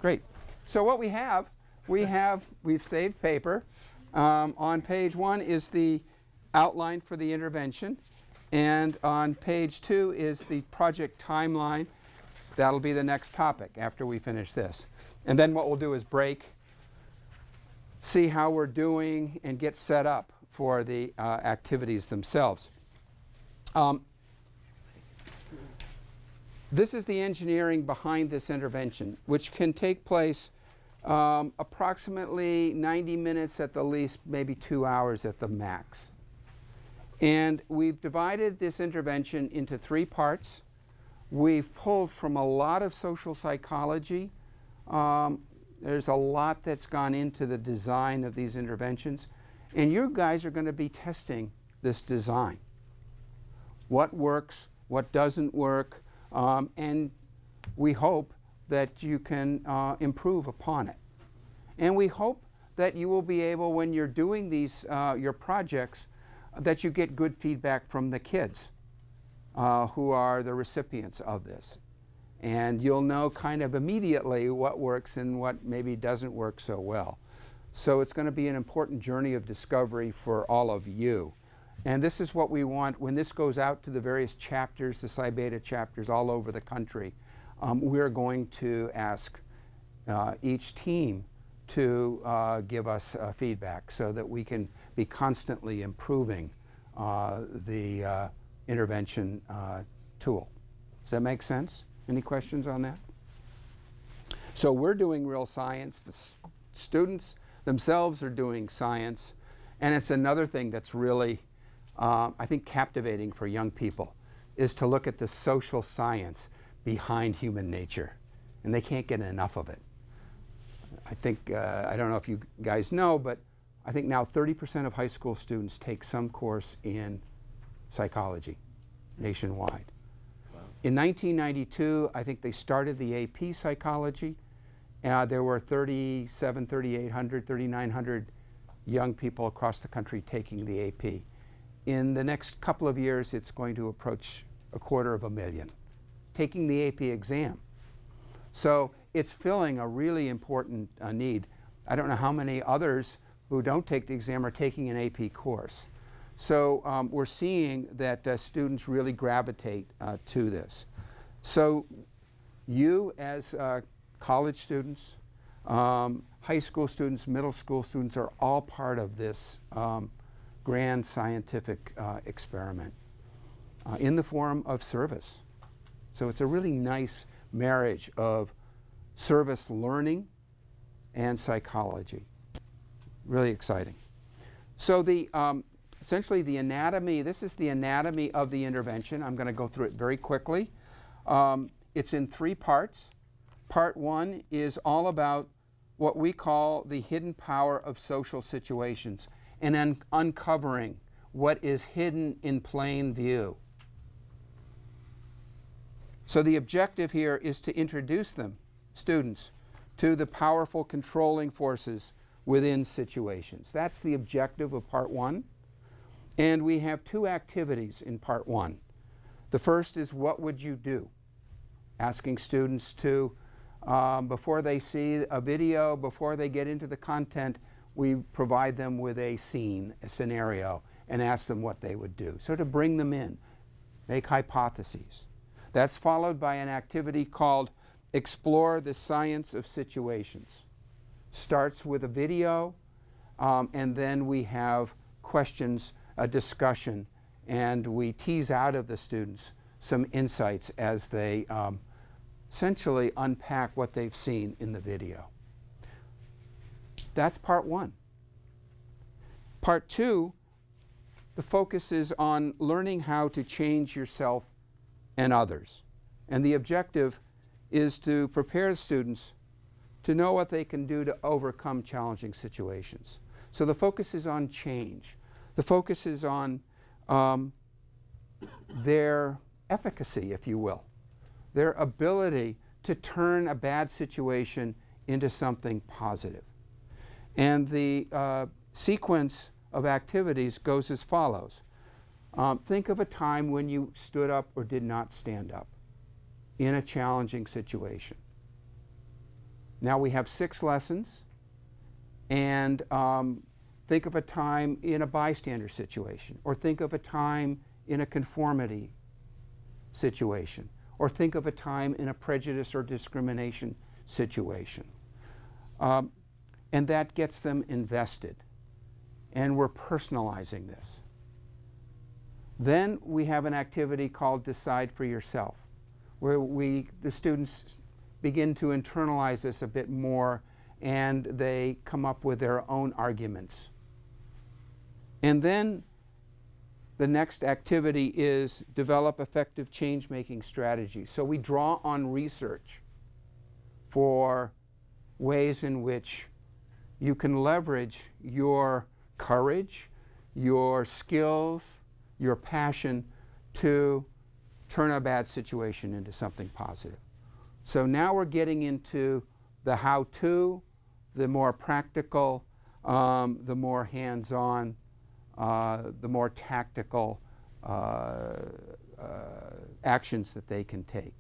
Great. So what we've saved paper. On page 1 is the outline for the intervention, and on page 2 is the project timeline. That'll be the next topic after we finish this. And then what we'll do is break, see how we're doing, and get set up for the activities themselves. This is the engineering behind this intervention, which can take place approximately 90 minutes at the least, maybe 2 hours at the max. And we've divided this intervention into 3 parts. We've pulled from a lot of social psychology. There's a lot that's gone into the design of these interventions. And you guys are going to be testing this design. What works, what doesn't work, and we hope that you can improve upon it. And we hope that you will be able, when you're doing these, your projects, that you get good feedback from the kids who are the recipients of this. And you'll know kind of immediately what works and what maybe doesn't work so well. So it's going to be an important journey of discovery for all of you. And this is what we want when this goes out to the various chapters, the Psi Beta chapters all over the country. We're going to ask each team to give us feedback so that we can be constantly improving the intervention tool. Does that make sense? Any questions on that? So we're doing real science. The students themselves are doing science. And it's another thing that's really, I think, captivating for young people, is to look at the social science behind human nature. And they can't get enough of it. I think, I don't know if you guys know, but I think now 30% of high school students take some course in psychology nationwide. Wow. In 1992, I think they started the AP psychology. There were 3,800, 3,900 young people across the country taking the AP. In the next couple of years, it's going to approach 250,000 taking the AP exam. So it's filling a really important need. I don't know how many others who don't take the exam are taking an AP course. So we're seeing that students really gravitate to this. So you as college students, high school students, middle school students are all part of this grand scientific experiment in the form of service. So it's a really nice marriage of service learning and psychology. Really exciting. So the essentially the anatomy, this is the anatomy of the intervention. I'm going to go through it very quickly. It's in 3 parts. Part 1 is all about what we call the hidden power of social situations and uncovering what is hidden in plain view. So the objective here is to introduce them, students, to the powerful controlling forces within situations. That's the objective of part 1. And we have 2 activities in part 1. The first is, what would you do? Asking students to, before they see a video, before they get into the content, we provide them with a scene, a scenario, and ask them what they would do. So to bring them in, make hypotheses. That's followed by an activity called Explore the Science of Situations. Starts with a video, and then we have questions, a discussion, and we tease out of the students some insights as they essentially unpack what they've seen in the video. That's part 1. Part 2, the focus is on learning how to change yourself and others. And the objective is to prepare students to know what they can do to overcome challenging situations. So the focus is on change. The focus is on their efficacy, if you will, their ability to turn a bad situation into something positive. And the sequence of activities goes as follows. Think of a time when you stood up or did not stand up in a challenging situation. Now we have 6 lessons, and think of a time in a bystander situation, or think of a time in a conformity situation, or think of a time in a prejudice or discrimination situation. And that gets them invested. And we're personalizing this. Then we have an activity called Decide for Yourself, where the students begin to internalize this a bit more, and they come up with their own arguments. And then the next activity is develop effective change-making strategies. So we draw on research for ways in which you can leverage your courage, your skills, your passion to turn a bad situation into something positive. So now we're getting into the how-to, the more practical, the more hands-on, the more tactical actions that they can take.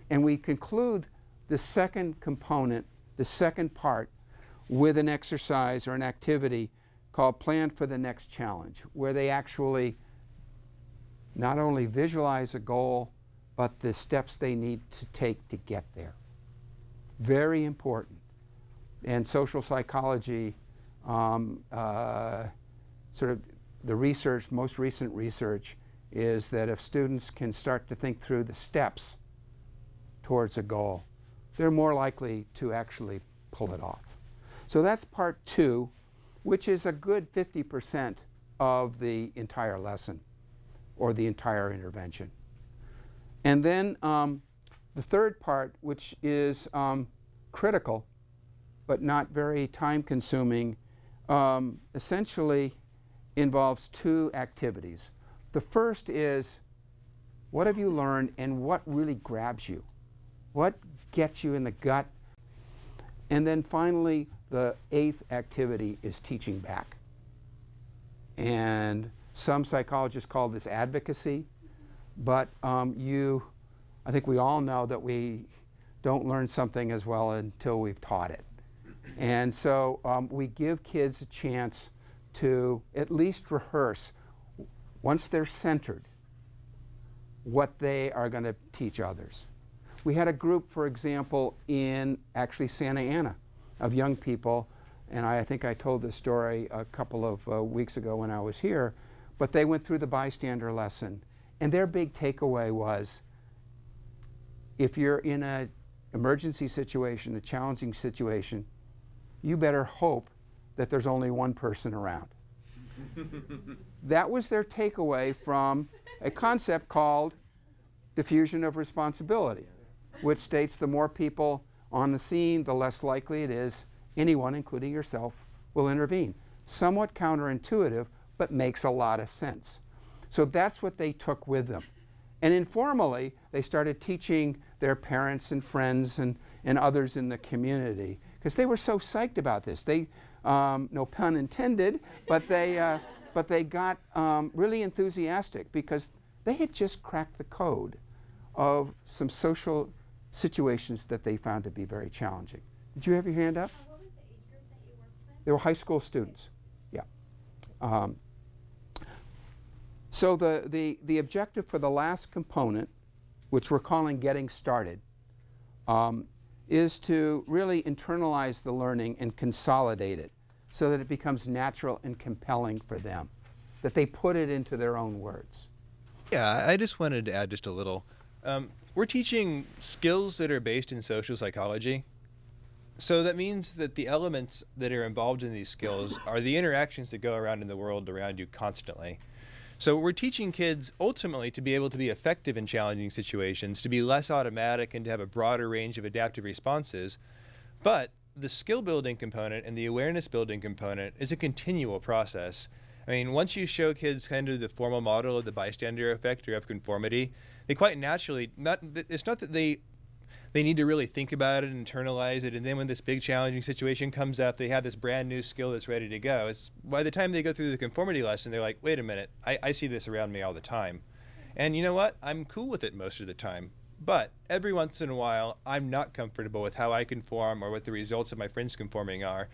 And we conclude the second component, the second part, with an exercise or an activity called Plan for the Next Challenge, where they actually not only visualize a goal, but the steps they need to take to get there. Very important. And social psychology, sort of the research, most recent research, is that if students can start to think through the steps towards a goal, they're more likely to actually pull it off. So that's part 2, which is a good 50% of the entire lesson or the entire intervention. And then the third part, which is critical but not very time-consuming, essentially involves 2 activities. The first is, what have you learned and what really grabs you? What gets you in the gut? And then finally, the 8th activity is teaching back. And some psychologists call this advocacy, but I think we all know that we don't learn something as well until we've taught it. And so we give kids a chance to at least rehearse, once they're centered, what they are going to teach others. We had a group, for example, in actually Santa Ana of young people, and I think I told this story a couple of weeks ago when I was here, but they went through the bystander lesson, and their big takeaway was, if you're in an emergency situation, a challenging situation, you better hope that there's only one person around. That was their takeaway from a concept called diffusion of responsibility, which states the more people on the scene, the less likely it is anyone, including yourself, will intervene. Somewhat counterintuitive, but makes a lot of sense. So that's what they took with them. And informally, they started teaching their parents and friends and others in the community, because they were so psyched about this. They, no pun intended, but they got really enthusiastic because they had just cracked the code of some social situations that they found to be very challenging. Did you have your hand up? What was the age group that you worked with? They were high school students. Yeah. So the objective for the last component, which we're calling Getting Started, is to really internalize the learning and consolidate it so that it becomes natural and compelling for them, that they put it into their own words. Yeah, I just wanted to add just a little. We're teaching skills that are based in social psychology. So that means that the elements that are involved in these skills are the interactions that go around in the world around you constantly. So we're teaching kids ultimately to be able to be effective in challenging situations, to be less automatic and to have a broader range of adaptive responses. But the skill building component and the awareness building component is a continual process. I mean, once you show kids kind of the formal model of the bystander effect or of conformity, they quite naturally, it's not that they need to really think about it and internalize it, and then when this big challenging situation comes up, they have this brand new skill that's ready to go. It's by the time they go through the conformity lesson, they're like, wait a minute, I see this around me all the time. And you know what? I'm cool with it most of the time. But every once in a while, I'm not comfortable with how I conform or what the results of my friends conforming are.